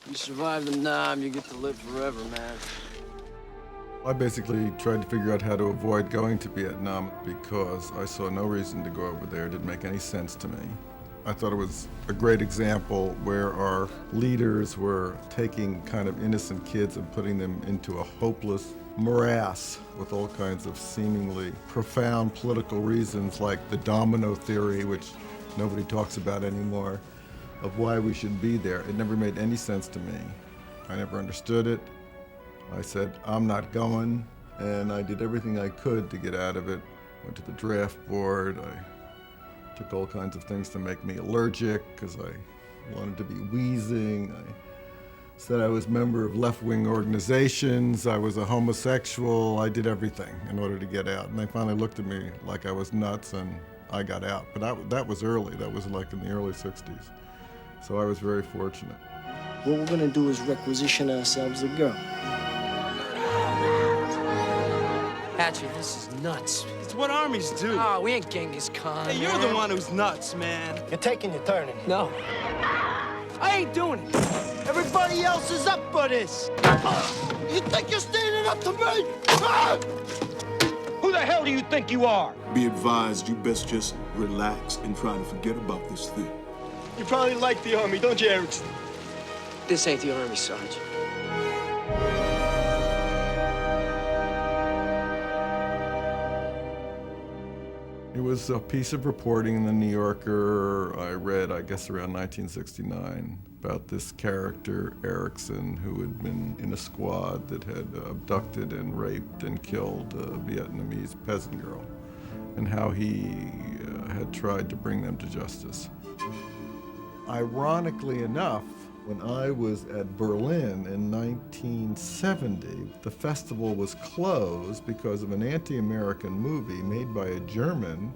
You survive the Nam, you get to live forever, man. I basically tried to figure out how to avoid going to Vietnam because I saw no reason to go over there. It didn't make any sense to me. I thought it was a great example where our leaders were taking kind of innocent kids and putting them into a hopeless morass with all kinds of seemingly profound political reasons like the domino theory, which nobody talks about anymore, of why we should be there. It never made any sense to me. I never understood it. I said, I'm not going, and I did everything I could to get out of it. Went to the draft board. I took all kinds of things to make me allergic because I wanted to be wheezing. I said I was a member of left-wing organizations. I was a homosexual. I did everything in order to get out. And they finally looked at me like I was nuts, and I got out. But that was early. That was like in the early 60s. So I was very fortunate. What we're gonna do is requisition ourselves a girl. Hatcher, this is nuts. It's what armies do. Oh, we ain't Genghis Khan. Hey, you're the one who's nuts, man. You're taking your turning. No. I ain't doing it. Everybody else is up for this. You think you're standing up to me? Who the hell do you think you are? Be advised, you best just relax and try to forget about this thing. You probably like the army, don't you, Erickson? This ain't the army, Sarge. It was a piece of reporting in the New Yorker I read, I guess, around 1969 about this character, Erickson, who had been in a squad that had abducted and raped and killed a Vietnamese peasant girl, and how he had tried to bring them to justice. Ironically enough, when I was at Berlin in 1970, the festival was closed because of an anti-American movie made by a German,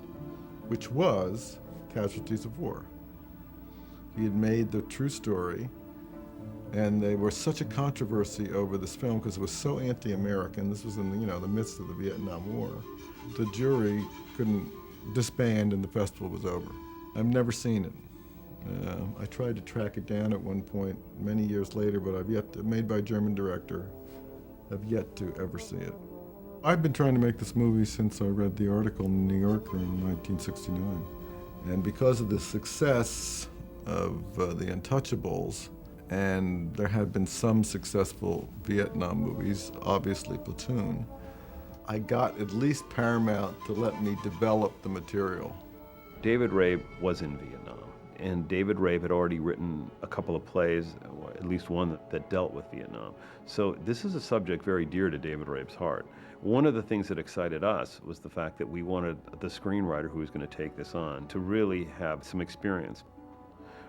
which was Casualties of War. He had made the true story, and there was such a controversy over this film because it was so anti-American. This was in the midst of the Vietnam War. The jury couldn't disband, and the festival was over. I've never seen it. I tried to track it down at one point many years later, but made by a German director, have yet to ever see it. I've been trying to make this movie since I read the article in the New Yorker in 1969. And because of the success of The Untouchables, and there had been some successful Vietnam movies, obviously Platoon, I got at least Paramount to let me develop the material. David Rabe was in Vietnam. And David Rabe had already written a couple of plays, at least one that dealt with Vietnam. So this is a subject very dear to David Rabe's heart. One of the things that excited us was the fact that we wanted the screenwriter who was going to take this on to really have some experience.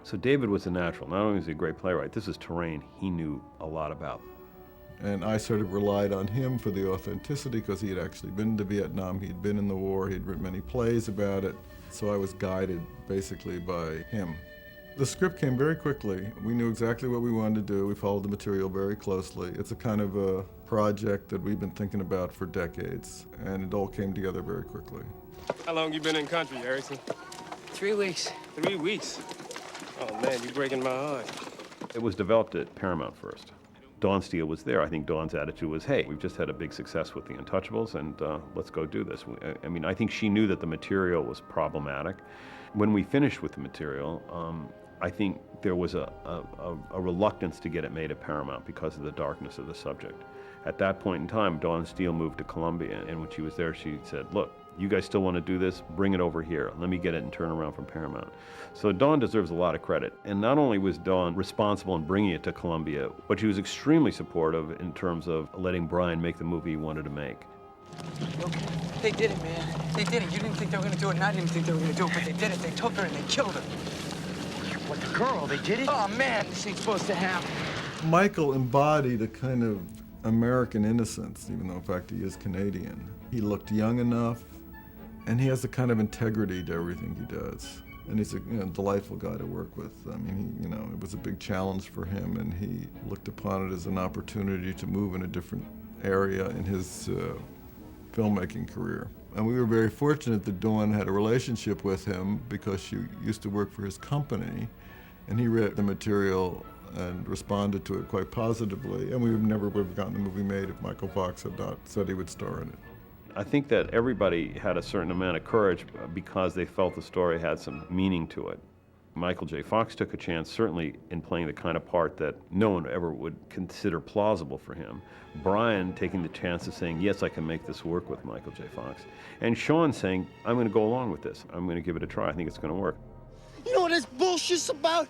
So David was a natural. Not only was he a great playwright, this is terrain he knew a lot about. And I sort of relied on him for the authenticity because he had actually been to Vietnam, he'd been in the war, he'd written many plays about it. So I was guided basically by him. The script came very quickly. We knew exactly what we wanted to do. We followed the material very closely. It's a kind of a project that we've been thinking about for decades, and it all came together very quickly. How long you been in country, Erickson? 3 weeks. 3 weeks? Oh, man, you're breaking my heart. It was developed at Paramount first. Dawn Steele was there. I think Dawn's attitude was, hey, we've just had a big success with The Untouchables, and let's go do this. I mean, I think she knew that the material was problematic. When we finished with the material, I think there was a reluctance to get it made at Paramount because of the darkness of the subject. At that point in time, Dawn Steele moved to Columbia, and when she was there, she said, look, you guys still want to do this? Bring it over here. Let me get it and turn around from Paramount. So Dawn deserves a lot of credit. And not only was Dawn responsible in bringing it to Columbia, but she was extremely supportive in terms of letting Brian make the movie he wanted to make. Okay. They did it, man. They did it. You didn't think they were going to do it, and I didn't think they were going to do it, but they did it. They took her and they killed her. What, the girl? They did it? Oh, man, this ain't supposed to happen. Michael embodied a kind of American innocence, even though in fact he is Canadian. He looked young enough, and he has a kind of integrity to everything he does. And he's a delightful guy to work with. I mean, it was a big challenge for him, and he looked upon it as an opportunity to move in a different area in his filmmaking career. And we were very fortunate that Dawn had a relationship with him because she used to work for his company, and he read the material and responded to it quite positively, and we never would have gotten the movie made if Michael Fox had not said he would star in it. I think that everybody had a certain amount of courage because they felt the story had some meaning to it. Michael J. Fox took a chance, certainly in playing the kind of part that no one ever would consider plausible for him. Brian taking the chance of saying, yes, I can make this work with Michael J. Fox. And Sean saying, I'm going to go along with this. I'm going to give it a try. I think it's going to work. You know what this bullshit's about?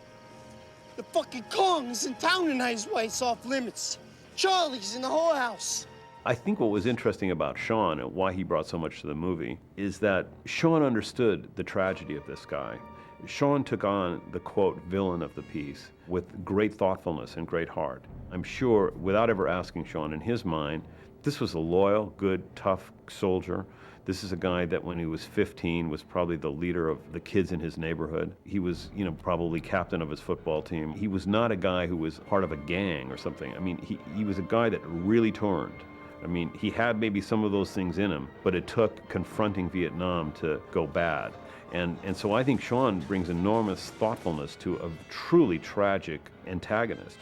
The fucking Kong's in town tonight is why it's off limits. Charlie's in the whorehouse. I think what was interesting about Sean and why he brought so much to the movie is that Sean understood the tragedy of this guy. Sean took on the, quote, villain of the piece with great thoughtfulness and great heart. I'm sure, without ever asking Sean, in his mind, this was a loyal, good, tough soldier. This is a guy that when he was 15 was probably the leader of the kids in his neighborhood. He was, probably captain of his football team. He was not a guy who was part of a gang or something. I mean, he was a guy that really turned. I mean, he had maybe some of those things in him, but it took confronting Vietnam to go bad. And so I think Sean brings enormous thoughtfulness to a truly tragic antagonist,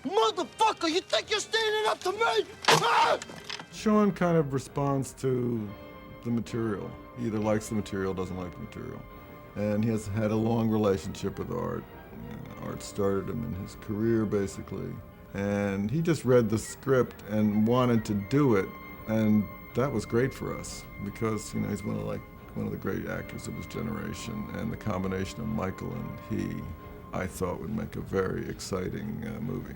Motherfucker, you think you're standing up to me? Ah! Sean kind of responds to the material. He either likes the material or doesn't like the material. And he has had a long relationship with art. Art started him in his career, basically. And he just read the script and wanted to do it. And that was great for us because, he's one of the great actors of his generation. And the combination of Michael and he, I thought, would make a very exciting movie.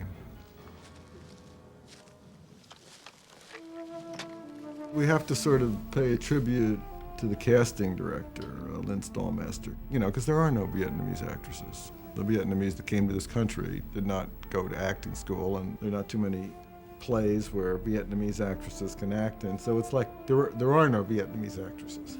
We have to sort of pay a tribute to the casting director, Lynn Stallmaster, because there are no Vietnamese actresses. The Vietnamese that came to this country did not go to acting school, and there are not too many plays where Vietnamese actresses can act in, so it's like there are no Vietnamese actresses.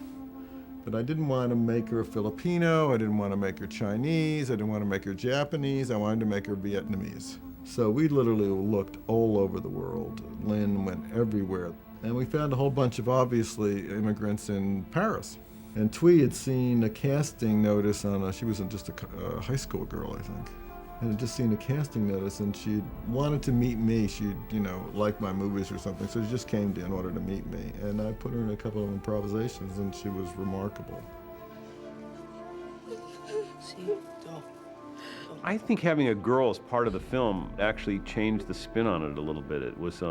But I didn't want to make her Filipino, I didn't want to make her Chinese, I didn't want to make her Japanese, I wanted to make her Vietnamese. So we literally looked all over the world. Lynn went everywhere. And we found a whole bunch of, obviously, immigrants in Paris. And Twee had seen a casting notice on, she was just a high school girl, I think. And had just seen a casting notice, and she wanted to meet me. She'd, liked my movies or something, so she just came in order to meet me. And I put her in a couple of improvisations, and she was remarkable. I think having a girl as part of the film actually changed the spin on it a little bit. It was,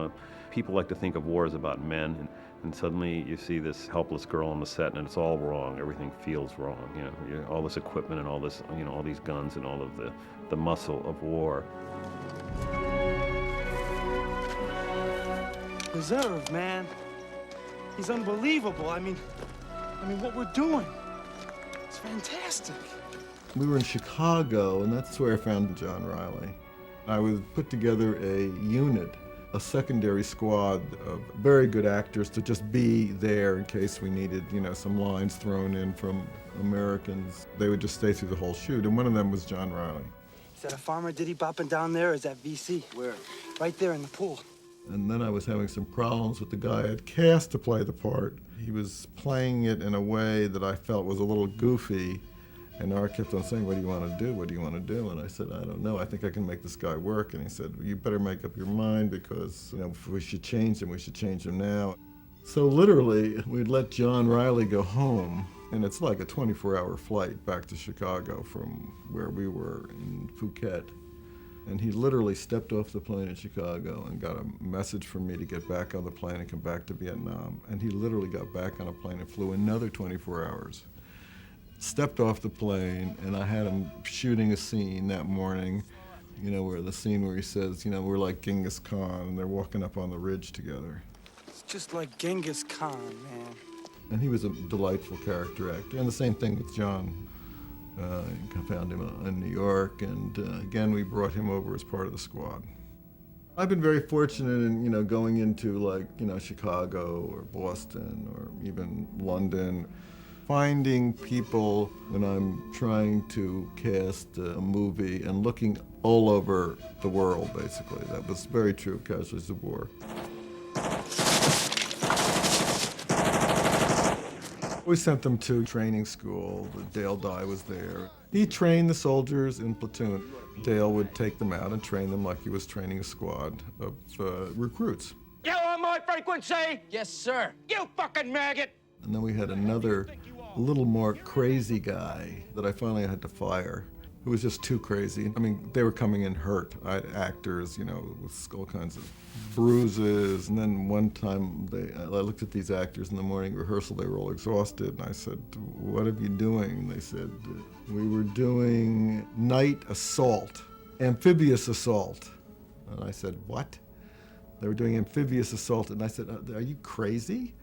people like to think of war as about men, and suddenly you see this helpless girl on the set, and it's all wrong. Everything feels wrong. All this equipment and all this, all these guns and all of the muscle of war. Reserve, man. He's unbelievable. I mean, what we're doing, it's fantastic. We were in Chicago, and that's where I found John Riley. I would put together a unit, a secondary squad of very good actors to just be there in case we needed, some lines thrown in from Americans. They would just stay through the whole shoot, and one of them was John Riley. Is that a farmer diddy bopping down there, or is that VC? Where? Right there in the pool. And then I was having some problems with the guy I had cast to play the part. He was playing it in a way that I felt was a little goofy. And Art kept on saying, what do you want to do? What do you want to do? And I said, I don't know. I think I can make this guy work. And he said, well, you better make up your mind because, if we should change him, we should change him now. So literally, we'd let John Riley go home. And it's like a 24-hour flight back to Chicago from where we were in Phuket. And he literally stepped off the plane in Chicago and got a message from me to get back on the plane and come back to Vietnam. And he literally got back on a plane and flew another 24 hours. Stepped off the plane, and I had him shooting a scene that morning, where the scene where he says, we're like Genghis Khan, and they're walking up on the ridge together. It's just like Genghis Khan, man. And he was a delightful character actor, and the same thing with John. I found him in New York, and again, we brought him over as part of the squad. I've been very fortunate in, going into Chicago or Boston or even London. Finding people when I'm trying to cast a movie and looking all over the world, basically. That was very true of Casualties of War. We sent them to training school. Dale Dye was there. He trained the soldiers in platoon. Dale would take them out and train them like he was training a squad of recruits. You on my frequency? Yes, sir. You fucking maggot! And then we had another, a little more crazy guy that I finally had to fire, who was just too crazy. I mean, they were coming in hurt. I had actors, you know, with all kinds of bruises. And then one time, I looked at these actors in the morning rehearsal. They were all exhausted. And I said, "What are you doing?" And they said, "We were doing night assault, amphibious assault." And I said, "What?" They were doing amphibious assault. And I said, "Are you crazy?"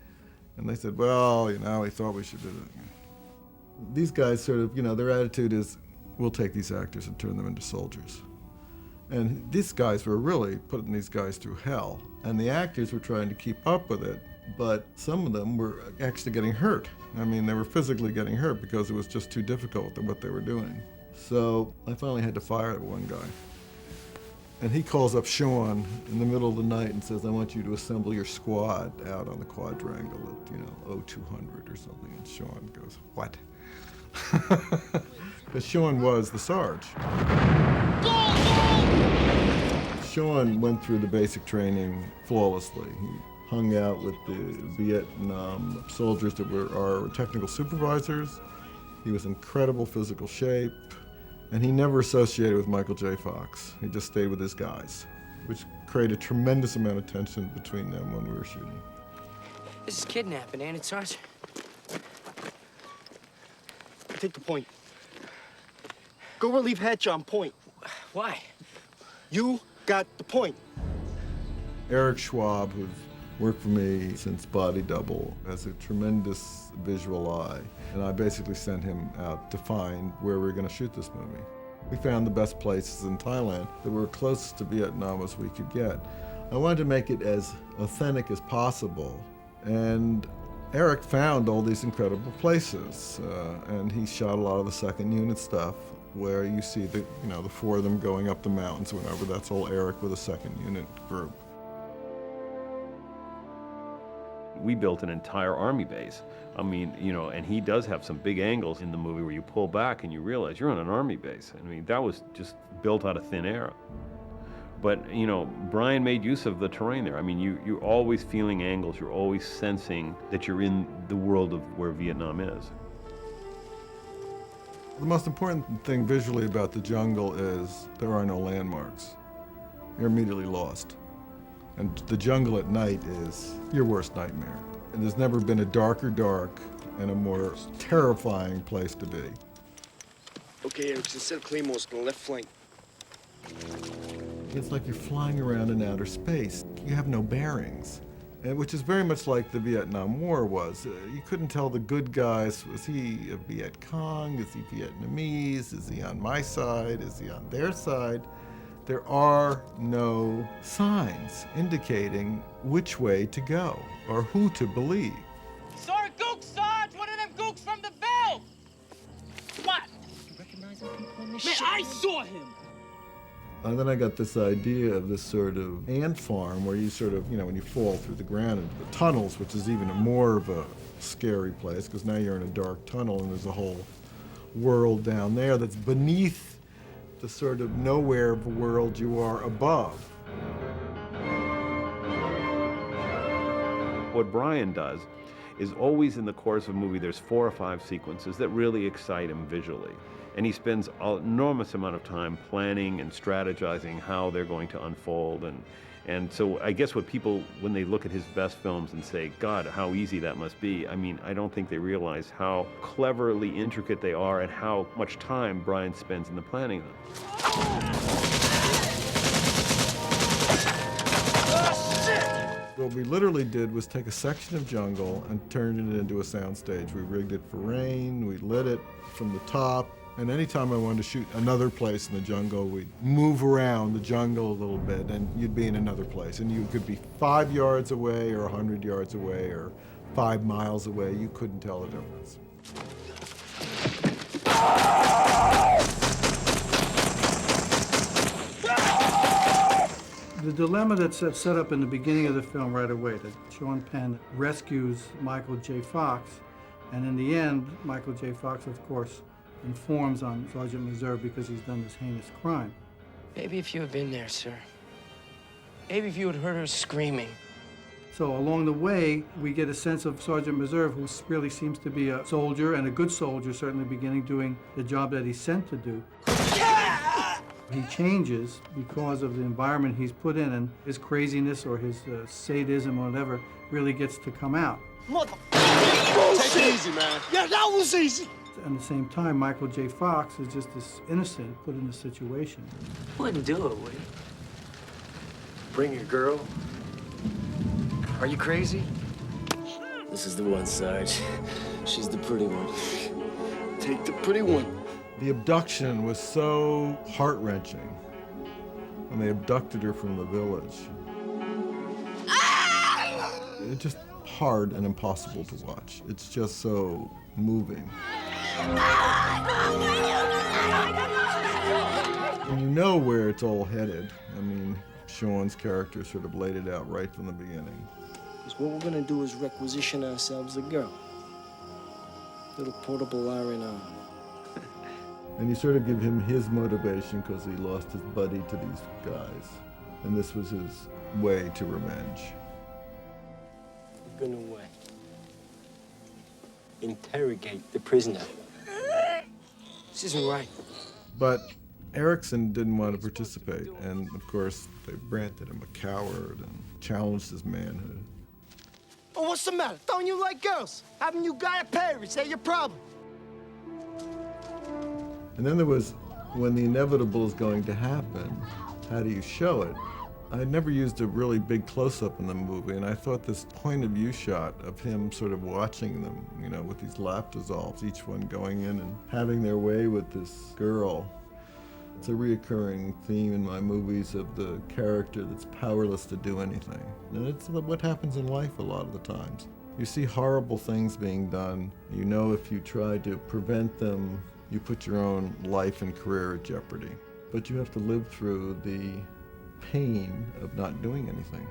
And they said, "Well, you know, we thought we should do it." These guys sort of, you know, their attitude is, we'll take these actors and turn them into soldiers. And these guys were really putting these guys through hell. And the actors were trying to keep up with it, but some of them were actually getting hurt. I mean, they were physically getting hurt because it was just too difficult with what they were doing. So I finally had to fire one guy. And he calls up Sean in the middle of the night and says, "I want you to assemble your squad out on the quadrangle at, you know, 0200 or something." And Sean goes, "What?" Because Sean was the Sarge. Sean went through the basic training flawlessly. He hung out with the Vietnam soldiers that were our technical supervisors. He was in incredible physical shape. And he never associated with Michael J. Fox. He just stayed with his guys, which created a tremendous amount of tension between them when we were shooting. This is kidnapping, ain't it, Sarge? Take the point. Go relieve Hatch on point. Why? You got the point. Eric Schwab, who's worked for me since Body Double, has a tremendous visual eye. And I basically sent him out to find where we were going to shoot this movie. We found the best places in Thailand that were closest to Vietnam as we could get. I wanted to make it as authentic as possible. And Eric found all these incredible places. And he shot a lot of the second unit stuff where you see the, you know, the four of them going up the mountains or whatever. That's all Eric with a second unit group. We built an entire army base. I mean, you know, and he does have some big angles in the movie where you pull back and you realize you're on an army base. I mean, that was just built out of thin air. But, you know, Brian made use of the terrain there. I mean, you're always feeling angles. You're always sensing that you're in the world of where Vietnam is. The most important thing visually about the jungle is there are no landmarks. You're immediately lost. And the jungle at night is your worst nightmare. And there's never been a darker dark and a more terrifying place to be. Okay, Erickson, set up claymores on the left flank. It's like you're flying around in outer space. You have no bearings, and which is very much like the Vietnam War was. You couldn't tell the good guys, was he a Viet Cong? Is he Vietnamese? Is he on my side? Is he on their side? There are no signs indicating which way to go or who to believe. Sorry, Gook, Sarge! One of them gooks from the Ville! What? You recognizing people in this shit? Man, I saw him! And then I got this idea of this sort of ant farm where you sort of, you know, when you fall through the ground into the tunnels, which is even more of a scary place because now you're in a dark tunnel and there's a whole world down there that's beneath the sort of nowhere of a world you are above. What Brian does is always in the course of a movie, there's 4 or 5 sequences that really excite him visually. And he spends an enormous amount of time planning and strategizing how they're going to unfold. And so I guess what people, when they look at his best films and say, God, how easy that must be, I mean, I don't think they realize how cleverly intricate they are and how much time Brian spends in the planning of them. What we literally did was take a section of jungle and turned it into a soundstage. We rigged it for rain, we lit it from the top, and anytime I wanted to shoot another place in the jungle, we'd move around the jungle a little bit and you'd be in another place. And you could be 5 yards away or 100 yards away or 5 miles away. You couldn't tell the difference. The dilemma that's set up in the beginning of the film right away, that Sean Penn rescues Michael J. Fox, And in the end, Michael J. Fox, of course, informs on Sergeant Meserve because he's done this heinous crime. Maybe if you had been there, sir. Maybe if you had heard her screaming. So along the way, we get a sense of Sergeant Meserve, who really seems to be a soldier, and a good soldier, certainly beginning doing the job that he's sent to do. He changes because of the environment he's put in, and his craziness or his sadism or whatever really gets to come out. Take it easy, man. Yeah, that was easy. At the same time, Michael J. Fox is just this innocent put in this situation. Wouldn't do it, would you? Bring your girl? Are you crazy? This is the one, Sarge. She's the pretty one. Take the pretty one. The abduction was so heart-wrenching. And they abducted her from the village. It's just hard and impossible to watch. It's just so moving. And you know where it's all headed. I mean, Sean's character sort of laid it out right from the beginning. Because what we're gonna do is requisition ourselves a girl. Little portable R&R. And you sort of give him his motivation because he lost his buddy to these guys. And this was his way to revenge. We're gonna interrogate the prisoner. This isn't right. But Erickson didn't want to participate, and of course, they branded him a coward and challenged his manhood. Oh, what's the matter? Don't you like girls? Haven't you got a pair? Is that your problem? And then there was, when the inevitable is going to happen, how do you show it? I had never used a really big close-up in the movie, and I thought this point-of-view shot of him sort of watching them, you know, with these lap dissolves, each one going in and having their way with this girl. It's a reoccurring theme in my movies of the character that's powerless to do anything. And it's what happens in life a lot of the times. You see horrible things being done. You know if you try to prevent them, you put your own life and career at jeopardy. But you have to live through the pain of not doing anything.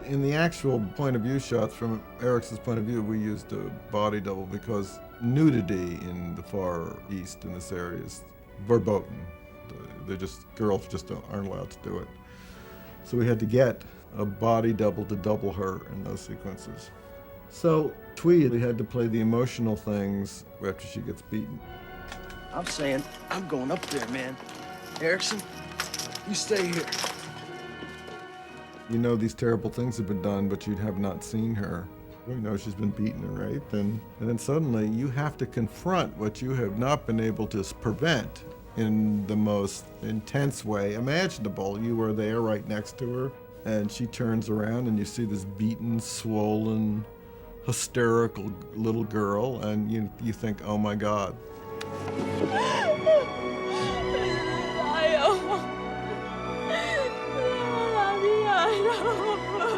In the actual point of view shots, from Erickson's point of view, we used a body double because nudity in the Far East in this area is verboten. Girls just aren't allowed to do it. So we had to get a body double to double her in those sequences. So Tweed had to play the emotional things after she gets beaten. I'm saying I'm going up there, man. Erickson, you stay here. You know these terrible things have been done, but you have not seen her. You know she's been beaten and raped, and then suddenly you have to confront what you have not been able to prevent in the most intense way imaginable. You were there right next to her, and she turns around and you see this beaten, swollen, hysterical little girl, and you think, oh my God.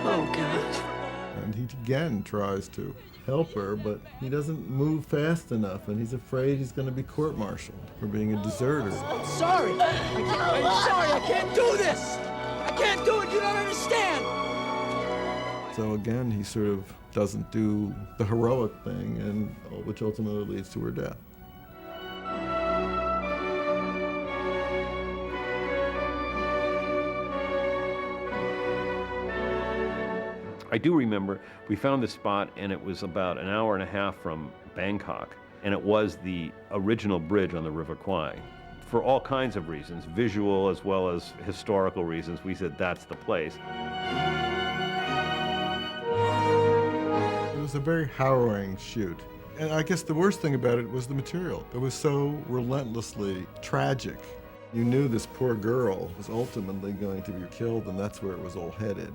Oh, God. And he again tries to help her, but he doesn't move fast enough, and he's afraid he's going to be court-martialed for being a deserter. I'm sorry. I'm sorry. I can't do this. I can't do it. You don't understand. So again, he sort of doesn't do the heroic thing, and which ultimately leads to her death. I do remember we found this spot, and it was about an hour and a half from Bangkok, and it was the original bridge on the River Kwai. For all kinds of reasons, visual as well as historical reasons, we said that's the place. It was a very harrowing shoot. And I guess the worst thing about it was the material. It was so relentlessly tragic. You knew this poor girl was ultimately going to be killed, and that's where it was all headed.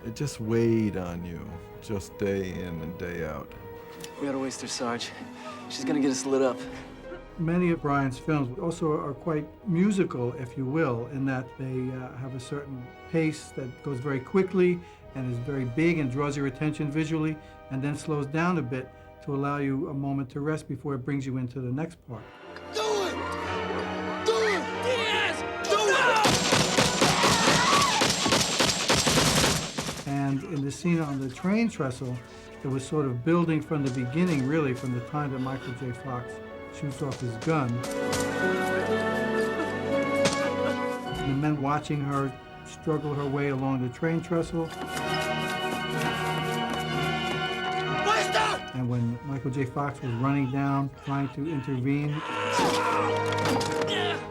It just weighed on you, just day in and day out. We gotta waste her, Sarge. She's gonna get us lit up. Many of Brian's films also are quite musical, if you will, in that they have a certain pace that goes very quickly and is very big and draws your attention visually, and then slows down a bit to allow you a moment to rest before it brings you into the next part. Do it! Do it! Diaz! Do it! And And in the scene on the train trestle, it was sort of building from the beginning, really, from the time that Michael J. Fox shoots off his gun. And the men watching her struggle her way along the train trestle. And when Michael J. Fox was running down, trying to intervene.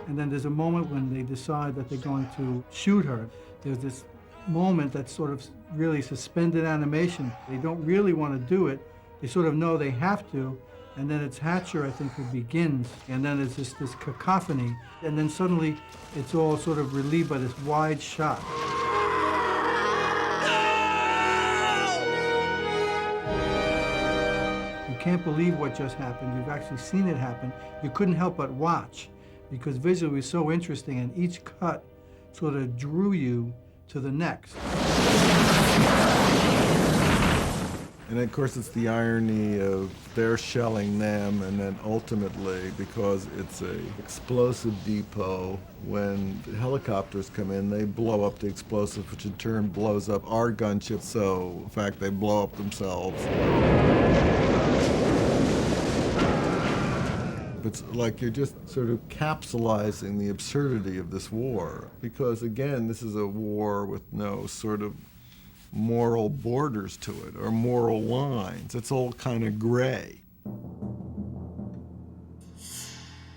And then there's a moment when they decide that they're going to shoot her. There's this moment that's sort of really suspended animation. They don't really want to do it. They sort of know they have to. And then it's Hatcher, I think, who begins. And then there's this cacophony. And then suddenly it's all sort of relieved by this wide shot. You can't believe what just happened. You've actually seen it happen. You couldn't help but watch because visually it was so interesting, and each cut sort of drew you to the next. And of course, it's the irony of they're shelling them, and then ultimately, because it's a explosive depot, when the helicopters come in, they blow up the explosive, which in turn blows up our gunship. So, in fact, they blow up themselves. It's like you're just sort of capsulizing the absurdity of this war. Because again, this is a war with no sort of moral borders to it or moral lines. It's all kind of gray.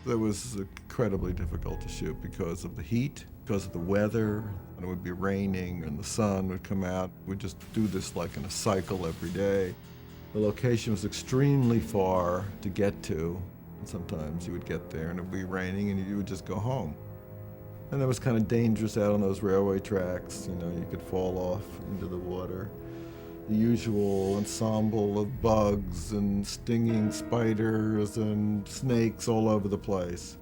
It was incredibly difficult to shoot because of the heat, because of the weather. And it would be raining and the sun would come out. We'd just do this like in a cycle every day. The location was extremely far to get to. And sometimes you would get there and it would be raining and you would just go home. And that was kind of dangerous out on those railway tracks. You know, you could fall off into the water. The usual ensemble of bugs and stinging spiders and snakes all over the place.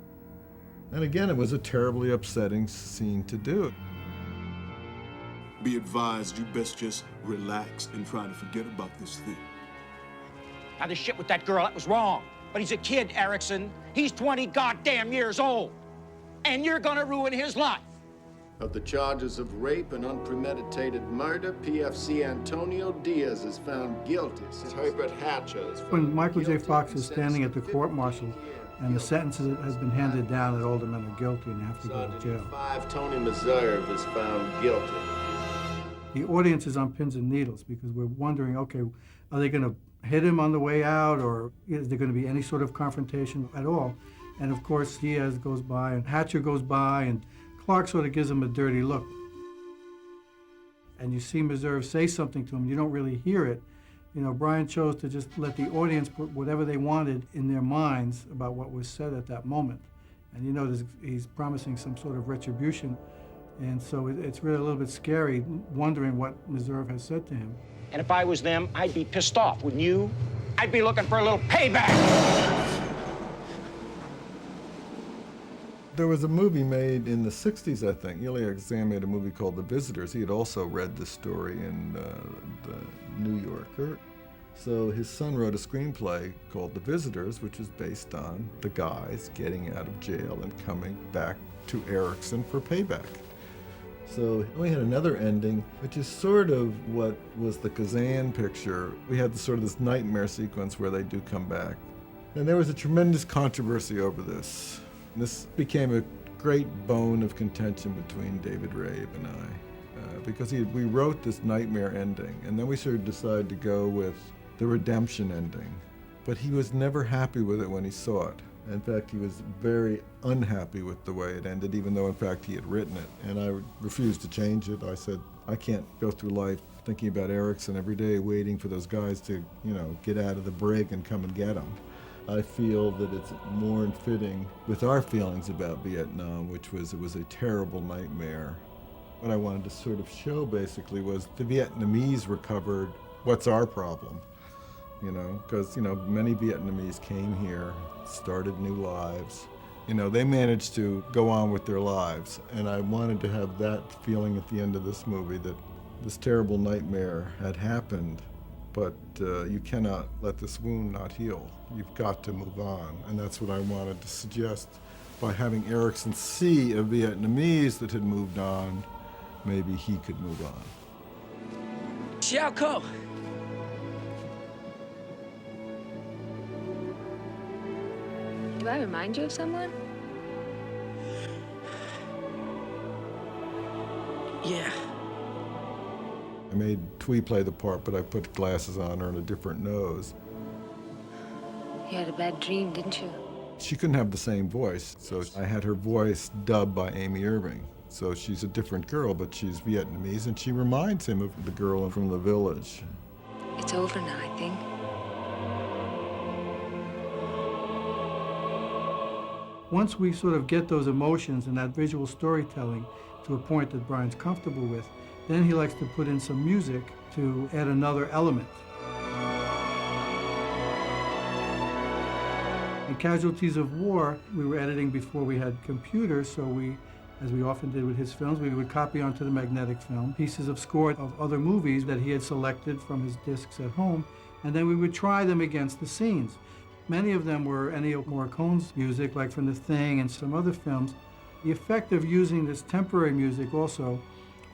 And again, it was a terribly upsetting scene to do. Be advised, you best just relax and try to forget about this thing. Now, the shit with that girl, that was wrong. But he's a kid, Erickson. He's 20 goddamn years old. And you're gonna ruin his life. Of the charges of rape and unpremeditated murder, PFC Antonio Diaz is found guilty. Herbert Hatcher is found When Michael J. guilty Fox and is standing at the sentenced to court-martial and the sentence has been handed down that all the men are guilty and have to go to jail. 5 Tony Meserve is found guilty. The audience is on pins and needles because we're wondering, okay, are they going to hit him on the way out, or is there going to be any sort of confrontation at all? And of course, Diaz goes by and Hatcher goes by and Clark sort of gives him a dirty look. And you see Meserve say something to him, you don't really hear it. You know, Brian chose to just let the audience put whatever they wanted in their minds about what was said at that moment. And you know, he's promising some sort of retribution. And so it's really a little bit scary, wondering what Meserve has said to him. And if I was them, I'd be pissed off, wouldn't you? I'd be looking for a little payback. There was a movie made in the 60s, I think. Eliot Zahn made a movie called The Visitors. He had also read this story in the New Yorker. So his son wrote a screenplay called The Visitors, which was based on the guys getting out of jail and coming back to Erickson for payback. So we had another ending, which is sort of what was the Kazan picture. We had sort of this nightmare sequence where they do come back. And there was a tremendous controversy over this. And this became a great bone of contention between David Rabe and I, because we wrote this nightmare ending, and then we sort of decided to go with the redemption ending. But he was never happy with it when he saw it. In fact, he was very unhappy with the way it ended, even though, in fact, he had written it. And I refused to change it. I said, I can't go through life thinking about Erickson every day, waiting for those guys to, get out of the brig and come and get him. I feel that it's more in fitting with our feelings about Vietnam, which was, it was a terrible nightmare. What I wanted to sort of show, basically, was the Vietnamese recovered. What's our problem? Because, many Vietnamese came here, started new lives. They managed to go on with their lives. And I wanted to have that feeling at the end of this movie, that this terrible nightmare had happened, but you cannot let this wound not heal. You've got to move on. And that's what I wanted to suggest by having Erickson see a Vietnamese that had moved on. Maybe he could move on. Xiao. Do I remind you of someone? Yeah. I made Twee play the part, but I put glasses on her and a different nose. You had a bad dream, didn't you? She couldn't have the same voice, so I had her voice dubbed by Amy Irving. So she's a different girl, but she's Vietnamese, and she reminds him of the girl from the village. It's over now, I think. Once we sort of get those emotions and that visual storytelling to a point that Brian's comfortable with, then he likes to put in some music to add another element. In Casualties of War, we were editing before we had computers, so we, as we often did with his films, we would copy onto the magnetic film pieces of score of other movies that he had selected from his discs at home, and then we would try them against the scenes. Many of them were Ennio Morricone's music, like from The Thing and some other films. The effect of using this temporary music also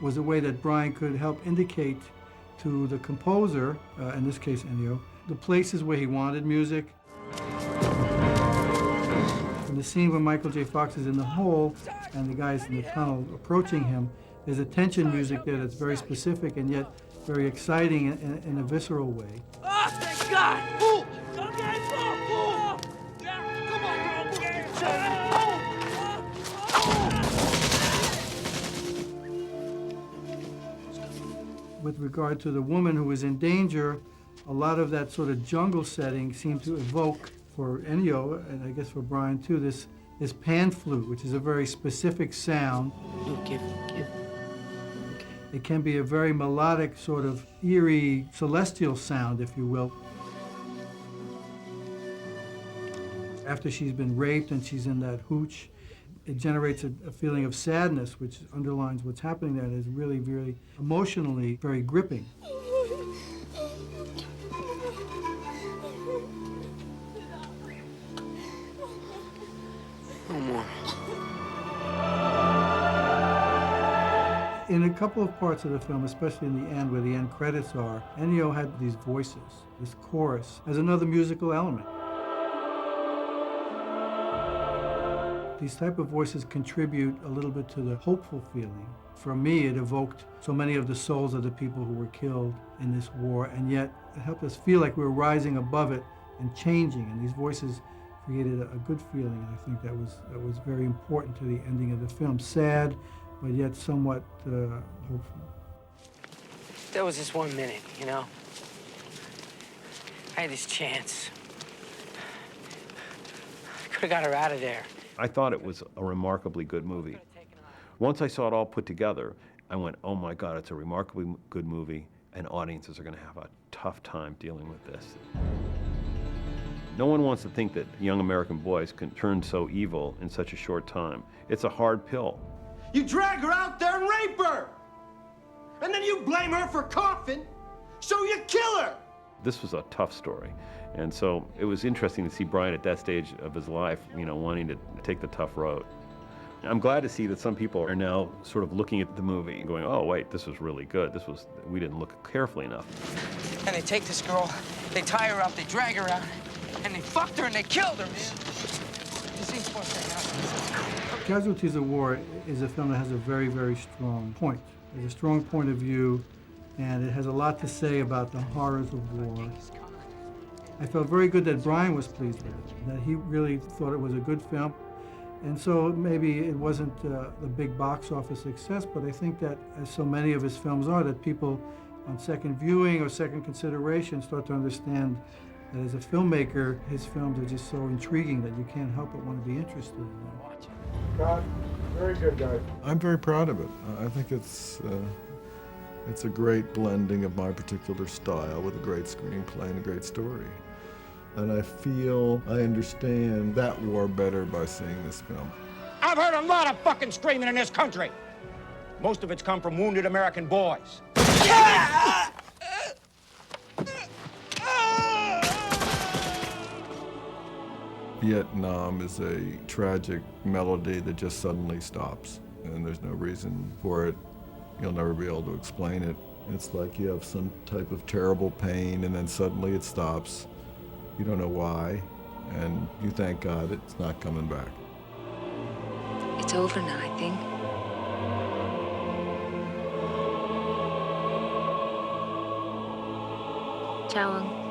was a way that Brian could help indicate to the composer, in this case Ennio, the places where he wanted music. In the scene where Michael J. Fox is in the hole and the guys in the tunnel approaching him, there's a tension music there that's very specific and yet very exciting in a visceral way. Oh, thank God! Ooh. Okay, pull! Yeah, come on, With regard to the woman who was in danger, a lot of that sort of jungle setting seemed to evoke, for Ennio, and I guess for Brian too, this pan flute, which is a very specific sound. Give. It can be a very melodic, sort of eerie, celestial sound, if you will. After she's been raped and she's in that hooch, it generates a feeling of sadness, which underlines what's happening there, and is really, really emotionally very gripping. No more. In a couple of parts of the film, especially in the end where the end credits are, Ennio had these voices, this chorus, as another musical element. These type of voices contribute a little bit to the hopeful feeling. For me, it evoked so many of the souls of the people who were killed in this war, and yet it helped us feel like we were rising above it and changing, and these voices created a good feeling. I think that was very important to the ending of the film. Sad, but yet somewhat hopeful. There was this 1 minute, you know? I had this chance. I could have got her out of there. I thought it was a remarkably good movie. Once I saw it all put together, I went, oh my God, it's a remarkably good movie, and audiences are going to have a tough time dealing with this. No one wants to think that young American boys can turn so evil in such a short time. It's a hard pill. You drag her out there and rape her! And then you blame her for coughing, so you kill her! This was a tough story. And so it was interesting to see Brian at that stage of his life, you know, wanting to take the tough road. I'm glad to see that some people are now sort of looking at the movie and going, oh, wait, this was really good. We didn't look carefully enough. And they take this girl, they tie her up, they drag her out, and they fucked her and they killed her, man. This ain't supposed to happen. Casualties of War is a film that has a very, very strong point. There's a strong point of view, and it has a lot to say about the horrors of war. I felt very good that Brian was pleased with it, that he really thought it was a good film. And so maybe it wasn't the big box office success, but I think that, as so many of his films are, that people on second viewing or second consideration start to understand that as a filmmaker, his films are just so intriguing that you can't help but want to be interested in them. God, very good, guys. I'm very proud of it. I think it's a great blending of my particular style with a great screenplay and a great story. And I feel I understand that war better by seeing this film. I've heard a lot of fucking screaming in this country. Most of it's come from wounded American boys. Vietnam is a tragic melody that just suddenly stops, and there's no reason for it. You'll never be able to explain it. It's like you have some type of terrible pain and then suddenly it stops. You don't know why, and you thank God it's not coming back. It's over now, I think. Ciao.